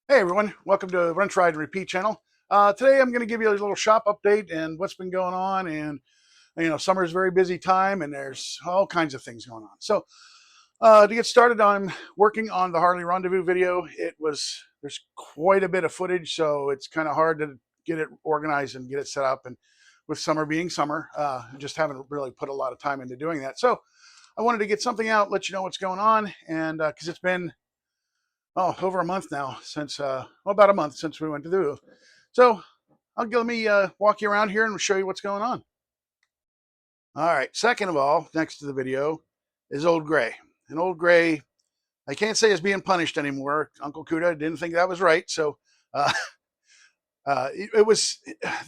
Hey everyone, welcome to the Wrench Ride and Repeat channel. Today I'm going to give you a little shop update and what's been going on. And summer is a very busy time, and there's all kinds of things going on. So to get started, I'm working on the Harley Rendezvous video. There's quite a bit of footage, so it's kind of hard to get it organized and get it set up. And with summer being summer, I just haven't really put a lot of time into doing that. So I wanted to get something out, let you know what's going on, and because it's been over a month now since about a month since we went to the. So let me walk you around here and show you what's going on. All right. Second of all, next to the video is Old Gray. And Old Gray, I can't say is being punished anymore. Uncle Kuda didn't think that was right, so uh, it was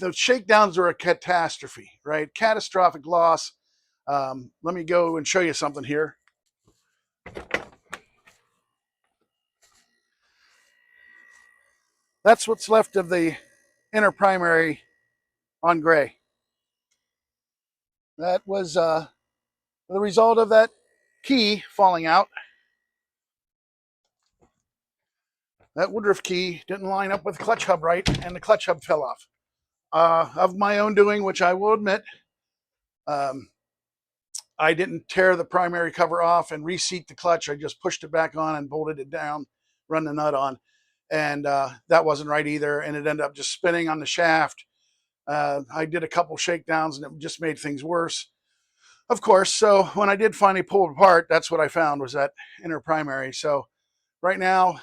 the shakedowns were a catastrophe, right? Catastrophic loss. Let me go and show you something here. That's what's left of the inner primary on Gray. That was the result of that key falling out. That Woodruff key didn't line up with the clutch hub right, and the clutch hub fell off. Of my own doing, which I will admit, um, I didn't tear the primary cover off and reseat the clutch. I just pushed it back on and bolted it down, run the nut on. And that wasn't right either, and it ended up just spinning on the shaft. I did a couple shakedowns, and it just made things worse. Of course, so when I did finally pull it apart, that's what I found was that inner primary. So right now,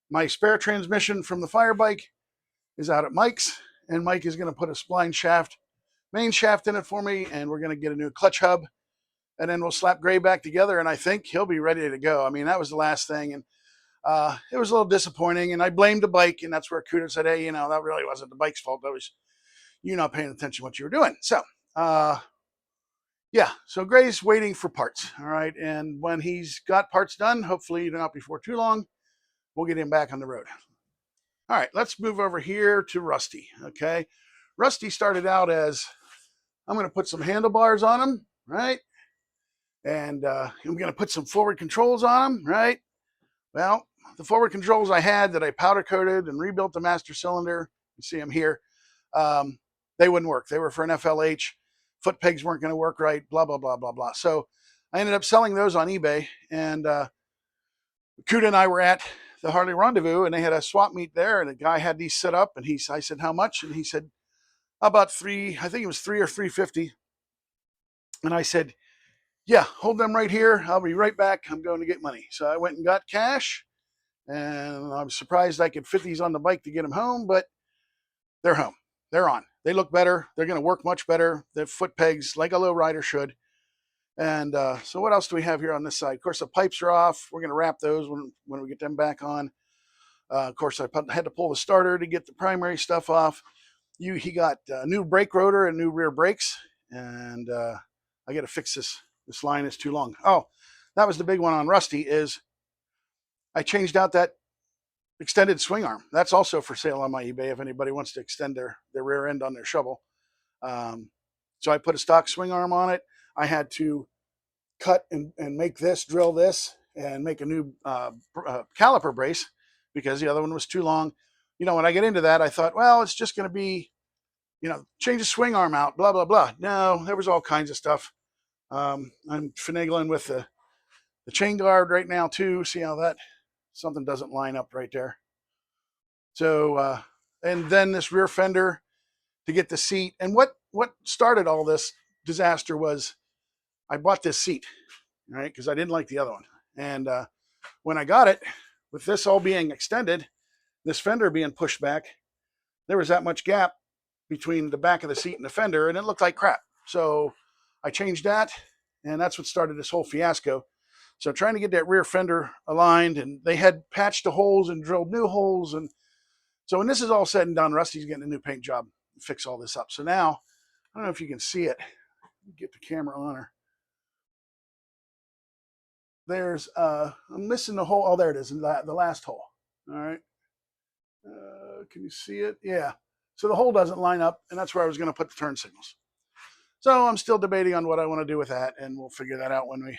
my spare transmission from the fire bike is out at Mike's, and Mike is going to put a spline shaft, main shaft in it for me, and we're going to get a new clutch hub, and then we'll slap Gray back together, and I think he'll be ready to go. I mean, that was the last thing, and it was a little disappointing, and I blamed the bike, and that's where Kuda said, hey, that really wasn't the bike's fault. That was you not paying attention to what you were doing. So, yeah, so Gray's waiting for parts, all right? And when he's got parts done, hopefully not before too long, we'll get him back on the road. All right, let's move over here to Rusty, okay? Rusty started out as, I'm going to put some handlebars on him, right? And I'm going to put some forward controls on him, right? Well, the forward controls I had that I powder coated and rebuilt the master cylinder, you see them here, they wouldn't work. They were for an FLH. Foot pegs weren't going to work right, blah, blah, blah, blah, blah. So I ended up selling those on eBay, and Kuda and I were at the Harley Rendezvous, and they had a swap meet there, and the guy had these set up, and I said, how much? And he said, about I think it was 3 or 350. And I said, yeah, hold them right here. I'll be right back. I'm going to get money. So I went and got cash, and I'm surprised I could fit these on the bike to get them home, but they're home. They're on. They look better. They're going to work much better. They're foot pegs like a low rider should. And so what else do we have here on this side? Of course, the pipes are off. We're going to wrap those when we get them back on. Of course, I had to pull the starter to get the primary stuff off. He got a new brake rotor and new rear brakes. And I got to fix this. This line is too long. Oh, that was the big one on Rusty is I changed out that extended swing arm. That's also for sale on my eBay if anybody wants to extend their rear end on their shovel. So I put a stock swing arm on it. I had to cut and make this, drill this, and make a new caliper brace because the other one was too long. When I get into that, I thought, well, it's just going to be, change the swing arm out, blah, blah, blah. No, there was all kinds of stuff. I'm finagling with the chain guard right now too. See how that something doesn't line up right there. So, and then this rear fender to get the seat. And what started all this disaster was I bought this seat, right? Because I didn't like the other one. And when I got it, with this all being extended, this fender being pushed back, there was that much gap between the back of the seat and the fender, and it looked like crap. So I changed that, and that's what started this whole fiasco. So trying to get that rear fender aligned, and they had patched the holes and drilled new holes. And so when this is all said and done, Rusty's getting a new paint job to fix all this up. So now, I don't know if you can see it. Get the camera on her. There's, I'm missing the hole. Oh, there it is, the last hole. All right. Can you see it? Yeah. So the hole doesn't line up, and that's where I was going to put the turn signals. So I'm still debating on what I want to do with that, and we'll figure that out when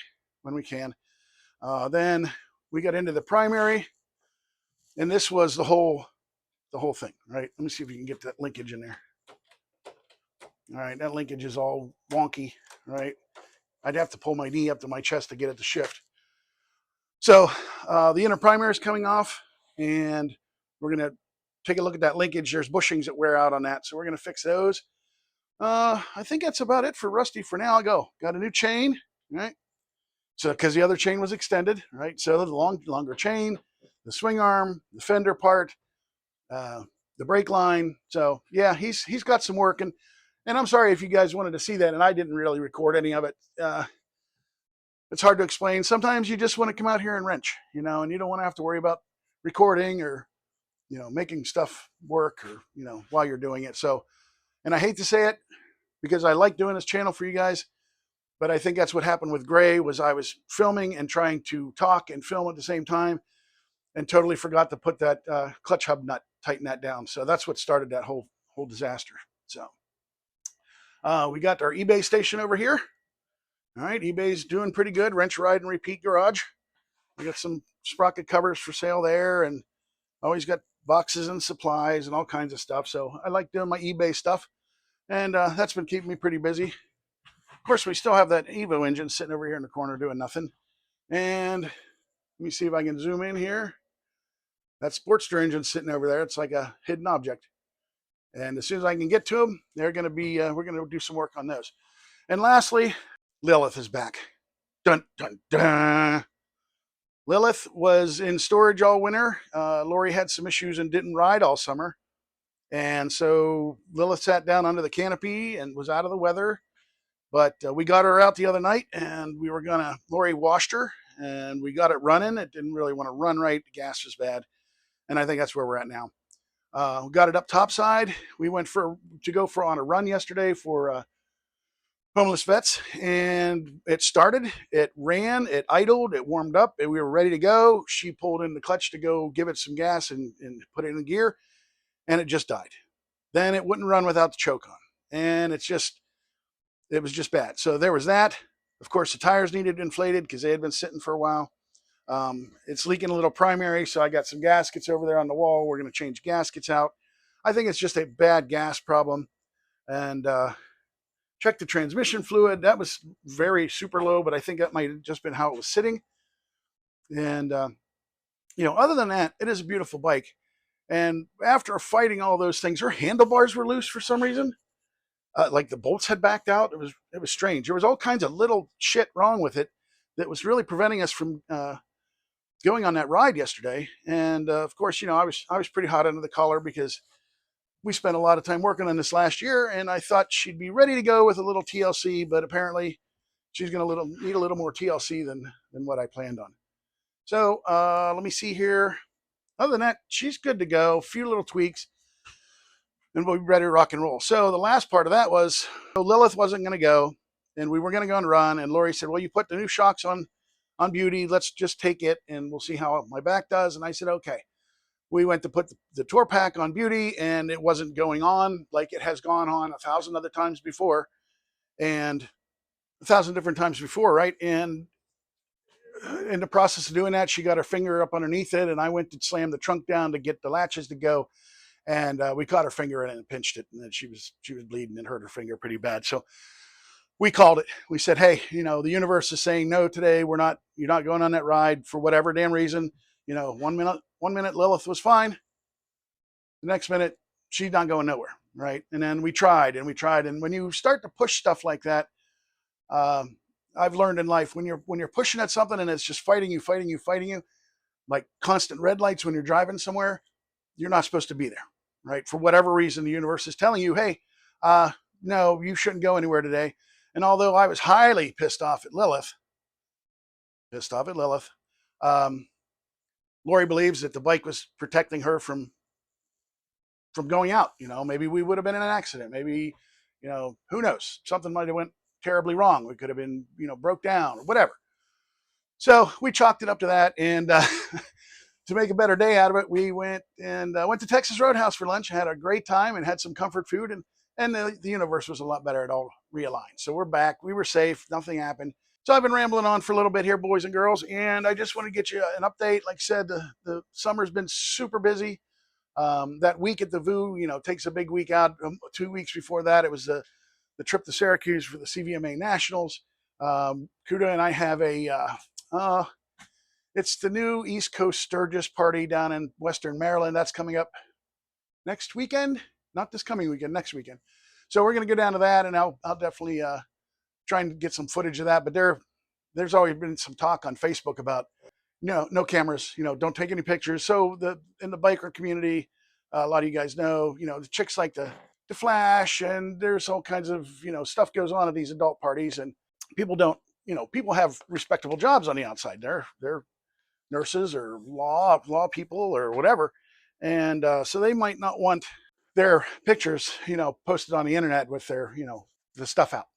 we can. Then we got into the primary, And this was the whole thing, right? Let me see if you can get that linkage in there. All right, that linkage is all wonky, right? I'd have to pull my knee up to my chest to get it to shift. So the inner primer is coming off, and we're going to take a look at that linkage. There's bushings that wear out on that, so we're going to fix those. I think that's about it for Rusty for now. Got a new chain, right? So because the other chain was extended, right? So the longer chain, the swing arm, the fender part, the brake line. So yeah, he's got some work, and I'm sorry if you guys wanted to see that, and I didn't really record any of it. It's hard to explain. Sometimes you just want to come out here and wrench, you know, and you don't want to have to worry about recording or, you know, making stuff work or, you know, while you're doing it. So, and I hate to say it because I like doing this channel for you guys, but I think that's what happened with Gray. Was I was filming and trying to talk and film at the same time and totally forgot to put that clutch hub nut, tighten that down. So that's what started that whole disaster. So we got our eBay station over here. All right, eBay's doing pretty good. Wrench, ride, and repeat garage. We got some sprocket covers for sale there, and always got boxes and supplies and all kinds of stuff. So I like doing my eBay stuff, and that's been keeping me pretty busy. Of course, we still have that Evo engine sitting over here in the corner doing nothing. And let me see if I can zoom in here. That Sportster engine sitting over there. It's like a hidden object. And as soon as I can get to them, they're going to be. We're going to do some work on those. And lastly, Lilith is back. Dun, dun, dun. Lilith was in storage all winter. Lori had some issues and didn't ride all summer. And so Lilith sat down under the canopy and was out of the weather. But we got her out the other night, and we were going to, Lori washed her, and we got it running. It didn't really want to run right. The gas was bad. And I think that's where we're at now. We got it up topside. We went to go on a run yesterday for homeless vets, and it started, it ran, it idled, it warmed up, and we were ready to go. She pulled in the clutch to go give it some gas and put it in gear, and it just died. Then it wouldn't run without the choke on, and it was just bad. So there was that. Of course, the tires needed inflated because they had been sitting for a while. It's leaking a little primary, so I got some gaskets over there on the wall. We're going to change gaskets out. I think it's just a bad gas problem, and check the transmission fluid. That was very super low, but I think that might have just been how it was sitting. And, you know, other than that, it is a beautiful bike. And after fighting all those things, her handlebars were loose for some reason. Like the bolts had backed out. It was strange. There was all kinds of little shit wrong with it that was really preventing us from going on that ride yesterday. And of course, you know, I was pretty hot under the collar because we spent a lot of time working on this last year, and I thought she'd be ready to go with a little TLC, but apparently she's going to need a little more TLC than what I planned on. So let me see here. Other than that, she's good to go. A few little tweaks, and we'll be ready to rock and roll. So the last part of that was, so Lilith wasn't going to go, and we were going to go and run, and Lori said, well, you put the new shocks on Beauty. Let's just take it, and we'll see how my back does. And I said, okay. We went to put the tour pack on Beauty, and it wasn't going on like it has gone on 1,000 other times before, and 1,000 different times before, right? And in the process of doing that, she got her finger up underneath it, and I went to slam the trunk down to get the latches to go, and we caught her finger in it and pinched it, and then she was bleeding and hurt her finger pretty bad. So we called it. We said, hey, you know, the universe is saying no today. You're not going on that ride for whatever damn reason. You know, one minute Lilith was fine. The next minute, she's not going nowhere, right? And then we tried. And when you start to push stuff like that, I've learned in life, when you're pushing at something and it's just fighting you, like constant red lights when you're driving somewhere, you're not supposed to be there, right? For whatever reason, the universe is telling you, hey, no, you shouldn't go anywhere today. And although I was highly pissed off at Lilith, Lori believes that the bike was protecting her from going out. You know, maybe we would have been in an accident. Maybe, you know, who knows? Something might have went terribly wrong. We could have been, you know, broke down or whatever. So we chalked it up to that. And to make a better day out of it, we went to Texas Roadhouse for lunch, had a great time, and had some comfort food. And the universe was a lot better. It all realigned. So we're back. We were safe. Nothing happened. So I've been rambling on for a little bit here, boys and girls, and I just want to get you an update. Like I said, the summer's been super busy. That week at the VU, takes a big week out. 2 weeks before that, it was the trip to Syracuse for the CVMA Nationals. Kuda and I have it's the new East Coast Sturgis party down in Western Maryland. That's coming up next weekend. Not this coming weekend, next weekend. So we're going to go down to that, and I'll definitely try and get some footage of that. But there's always been some talk on Facebook about, no cameras, don't take any pictures. So in the biker community, a lot of you guys know, the chicks like to flash, and there's all kinds of, stuff goes on at these adult parties, and people don't, people have respectable jobs on the outside. They're nurses or law people or whatever. And so they might not want their pictures, posted on the internet with their, the stuff out,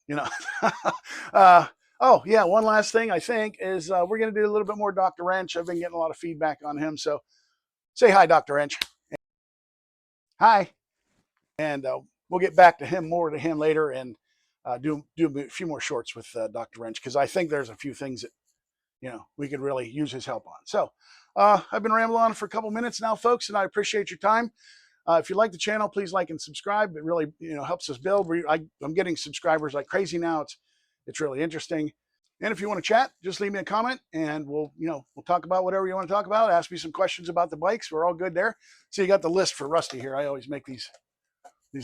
oh yeah, one last thing I think is we're going to do a little bit more Dr. Wrench. I've been getting a lot of feedback on him. So say hi, Dr. Wrench. Hi. And we'll get back to him later, and do a few more shorts with Dr. Wrench, because I think there's a few things that, we could really use his help on. So I've been rambling on for a couple minutes now, folks, and I appreciate your time. If you like the channel, please like and subscribe. It really, helps us build. I'm getting subscribers like crazy now. It's really interesting. And if you want to chat, just leave me a comment, and we'll talk about whatever you want to talk about. Ask me some questions about the bikes. We're all good there. So you got the list for Rusty here. I always make these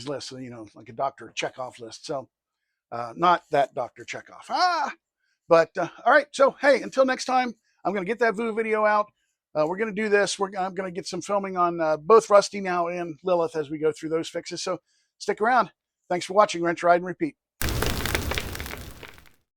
lists, like a Dr. Checkoff list. So not that Dr. Checkoff. But all right. So hey, until next time, I'm going to get that VU video out. We're going to do this. I'm going to get some filming on both Rusty now and Lilith as we go through those fixes. So stick around. Thanks for watching Wrench, Ride, and Repeat.